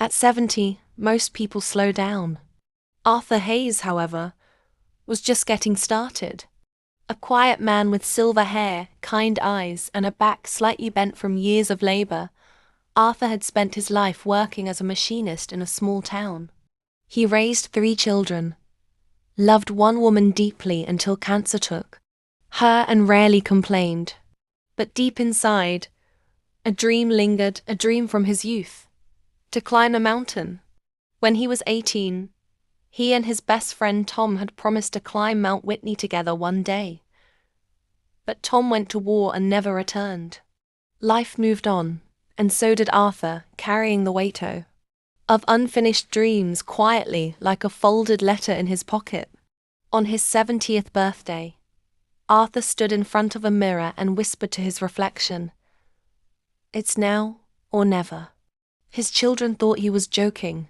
At 70, most people slow down. Arthur Hayes, however, was just getting started. A quiet man with silver hair, kind eyes, and a back slightly bent from years of labor, Arthur had spent his life working as a machinist in a small town. He raised 3 children, loved one woman deeply until cancer took her and rarely complained. But deep inside, a dream lingered, a dream from his youth, to climb a mountain. When he was 18, he and his best friend Tom had promised to climb Mount Whitney together one day. But Tom went to war and never returned. Life moved on, and so did Arthur, carrying the weight of unfinished dreams quietly like a folded letter in his pocket. On his 70th birthday, Arthur stood in front of a mirror and whispered to his reflection, "It's now or never." His children thought he was joking.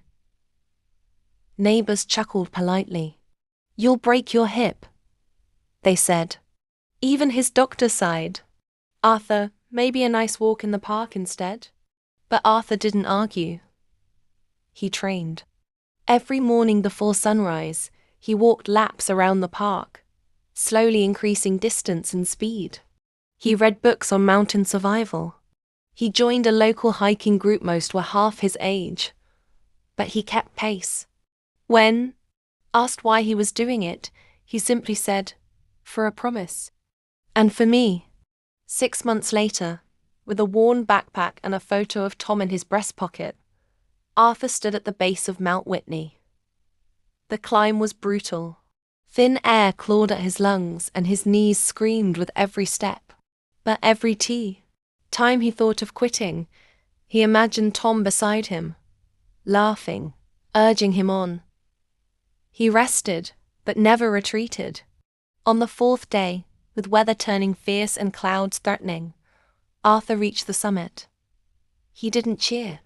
Neighbors chuckled politely. "You'll break your hip," they said. Even his doctor sighed. "Arthur, maybe a nice walk in the park instead?" But Arthur didn't argue. He trained. Every morning before sunrise, he walked laps around the park, slowly increasing distance and speed. He read books on mountain survival. He joined a local hiking group. Most were half his age, but he kept pace. When asked why he was doing it, he simply said, "For a promise." And for me, 6 months later, with a worn backpack and a photo of Tom in his breast pocket, Arthur stood at the base of Mount Whitney. The climb was brutal. Thin air clawed at his lungs and his knees screamed with every step. But every time he thought of quitting, he imagined Tom beside him, laughing, urging him on. He rested, but never retreated. On the 4th day, with weather turning fierce and clouds threatening, Arthur reached the summit. He didn't cheer.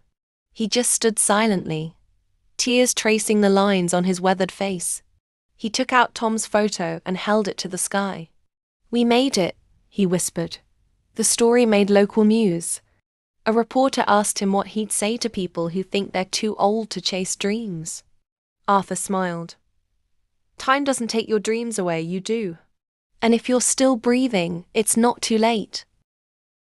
He just stood silently, tears tracing the lines on his weathered face. He took out Tom's photo and held it to the sky. "We made it," he whispered. The story made local news. A reporter asked him what he'd say to people who think they're too old to chase dreams. Arthur smiled. "Time doesn't take your dreams away, you do. And if you're still breathing, it's not too late."